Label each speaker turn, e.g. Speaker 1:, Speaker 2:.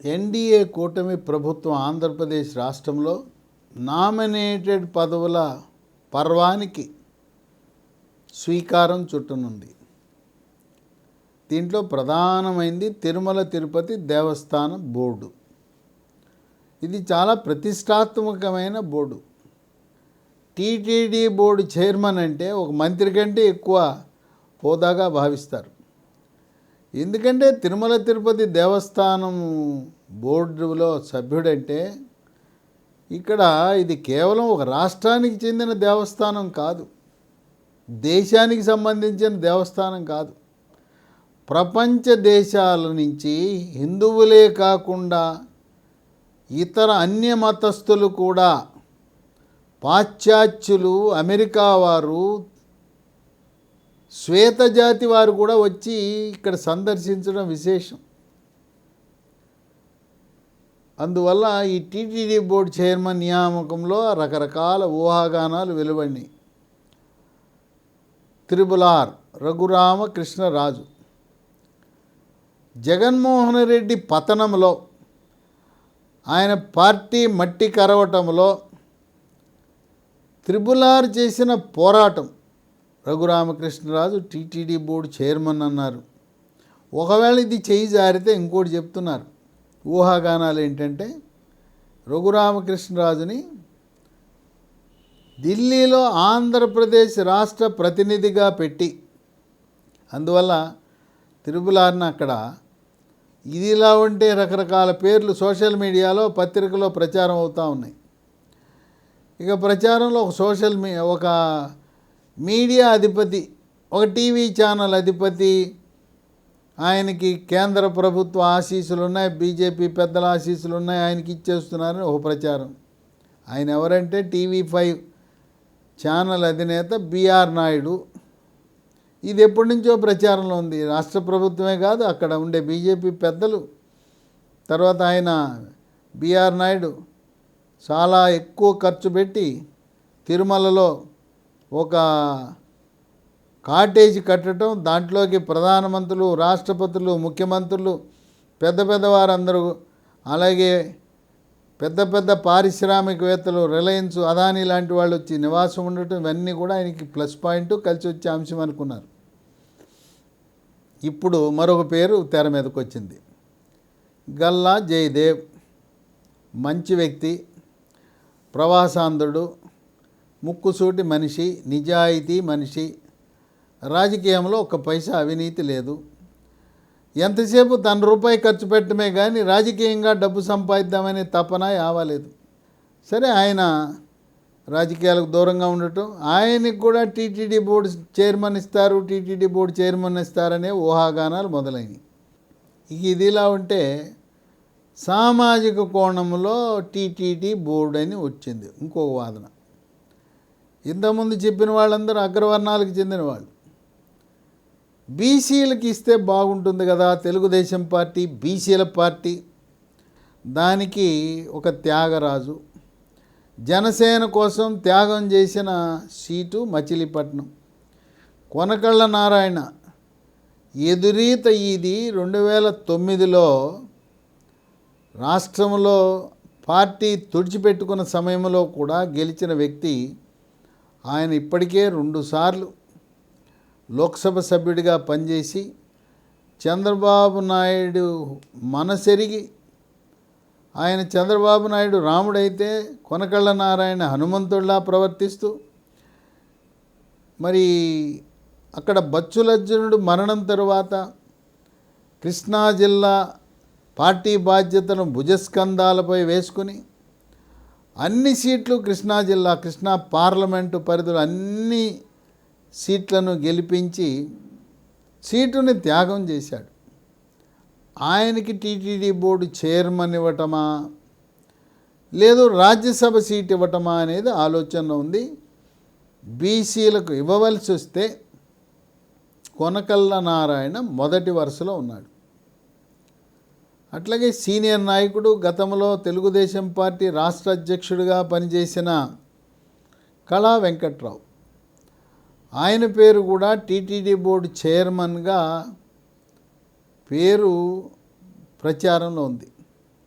Speaker 1: NDA కూటమి ప్రభుత్వం ఆంధ్రప్రదేశ్ రాష్ట్రంలో నామినేటెడ్ పదవుల పర్వానికి స్వీకారం చుట్టనుంది. దీంట్లో ప్రధానమైంది తిరుమల తిరుపతి దేవస్థానం బోర్డు. ఇది చాలా ప్రతిష్టాత్మకమైన బోర్డు. టీటీడీ బోర్డు చైర్మన్ అంటే ఒక మంత్రి కంటే ఎక్కువ హోదాగా భావిస్తారు. ఎందుకంటే తిరుమల తిరుపతి దేవస్థానం బోర్డులో సభ్యుడంటే ఇక్కడ ఇది కేవలం ఒక రాష్ట్రానికి చెందిన దేవస్థానం కాదు, దేశానికి సంబంధించిన దేవస్థానం కాదు. ప్రపంచ దేశాల నుంచి హిందువులే కాకుండా ఇతర అన్య మతస్థులు కూడా, పాశ్చాత్యులు, అమెరికా వారు, శ్వేతజాతి వారు కూడా వచ్చి ఇక్కడ సందర్శించడం విశేషం. అందువల్ల ఈ టీటీడీ బోర్డు చైర్మన్ నియామకంలో రకరకాల ఊహాగానాలు వెలువడినాయి. త్రిపులార్ రఘురామకృష్ణరాజు జగన్మోహన్ రెడ్డి పతనంలో, ఆయన పార్టీ మట్టి కరవటంలో త్రిపులార్ చేసిన పోరాటం. రఘురామకృష్ణరాజు టీటీడీ బోర్డు చైర్మన్ అన్నారు. ఒకవేళ ఇది చేయి జారితే ఇంకోటి చెప్తున్నారు. ఊహాగానాలు ఏంటంటే రఘురామకృష్ణరాజుని ఢిల్లీలో ఆంధ్రప్రదేశ్ రాష్ట్ర ప్రతినిధిగా పెట్టి, అందువల్ల త్రిపులార్ని అక్కడ ఇదిలా ఉంటే రకరకాల పేర్లు సోషల్ మీడియాలో, పత్రికలో ప్రచారం అవుతూ ఉన్నాయి. ఇక ప్రచారంలో ఒక మీడియా అధిపతి, ఒక టీవీ ఛానల్ అధిపతి, ఆయనకి కేంద్ర ప్రభుత్వ ఆశీస్సులు ఉన్నాయి, బీజేపీ పెద్దల ఆశీస్సులు ఉన్నాయి, ఆయనకి ఇచ్చేస్తున్నారని ఒక ప్రచారం. ఆయన ఎవరంటే TV5 ఛానల్ అధినేత బిఆర్ నాయుడు. ఇది ఎప్పటి నుంచో ప్రచారంలో ఉంది. రాష్ట్ర ప్రభుత్వమే కాదు, అక్కడ ఉండే బీజేపీ పెద్దలు, తర్వాత ఆయన బిఆర్ నాయుడు చాలా ఎక్కువ ఖర్చు పెట్టి తిరుమలలో ఒక కాటేజీ కట్టడం, దాంట్లోకి ప్రధానమంత్రులు, రాష్ట్రపతులు, ముఖ్యమంత్రులు, పెద్ద వారందరూ, అలాగే పెద్ద పారిశ్రామికవేత్తలు, రిలయన్స్, అదానీ లాంటి వాళ్ళు వచ్చి నివాసం ఉండటం, ఇవన్నీ కూడా ఆయనకి ప్లస్ పాయింట్, కలిసి వచ్చే అంశం అనుకున్నారు. ఇప్పుడు మరొక పేరు తెర మీదకి వచ్చింది. గల్లా జయదేవ్. మంచి వ్యక్తి, ప్రవాసాంధ్రుడు, ముక్కుసూటి మనిషి, నిజాయితీ మనిషి, రాజకీయంలో ఒక్క పైసా అవినీతి లేదు. ఎంతసేపు తన రూపాయి ఖర్చు పెట్టడమే కానీ రాజకీయంగా డబ్బు సంపాదిద్దామనే తపన ఆవలేదు. సరే, ఆయన రాజకీయాలకు దూరంగా ఉండటం, ఆయనకి కూడా టీటీడీ బోర్డు చైర్మన్ ఇస్తారనే ఊహాగానాలు మొదలైనవి. ఇదిలా ఉంటే సామాజిక కోణంలో టీటీడీ బోర్డు అని వచ్చింది ఇంకొక వాదన. ఇంతకుముందు చెప్పిన వాళ్ళందరూ అగ్రవర్ణాలకు చెందిన వాళ్ళు. బీసీలకు ఇస్తే బాగుంటుంది కదా, తెలుగుదేశం పార్టీ బీసీల పార్టీ, దానికి ఒక త్యాగరాజు, జనసేన కోసం త్యాగం చేసిన సీటు మచిలీపట్నం. కొనకళ్ళ నారాయణ ఎదురీత. ఇది 2009లో రాష్ట్రంలో పార్టీ తుడిచిపెట్టుకున్న సమయంలో కూడా గెలిచిన వ్యక్తి. ఆయన ఇప్పటికే 2 సార్లు లోక్సభ సభ్యుడిగా పనిచేసి చంద్రబాబు నాయుడు మనసెరిగి, ఆయన చంద్రబాబు నాయుడు రాముడైతే కొనకళ్ళ నారాయణ హనుమంతుడిలా ప్రవర్తిస్తూ, మరి అక్కడ బచ్చులర్జునుడు మరణం తరువాత కృష్ణా జిల్లా పార్టీ బాధ్యతను భుజస్కంధాలపై వేసుకుని అన్ని సీట్లు కృష్ణా పార్లమెంటు పరిధిలో అన్ని సీట్లను గెలిపించి సీటుని త్యాగం చేశాడు. ఆయనకి టీటీడీ బోర్డు చైర్మన్ ఇవ్వటమా, లేదు రాజ్యసభ సీట్ ఇవ్వటమా అనేది ఆలోచన ఉంది. బీసీలకు ఇవ్వవలసి వస్తే కొనకళ్ళ నారాయణ మొదటి వరుసలో ఉన్నాడు. అట్లాగే సీనియర్ నాయకుడు, గతంలో తెలుగుదేశం పార్టీ రాష్ట్ర అధ్యక్షుడిగా పనిచేసిన కళా వెంకట్రావు, ఆయన పేరు కూడా టీటీడీ బోర్డు చైర్మన్గా పేరు ప్రచారంలో ఉంది.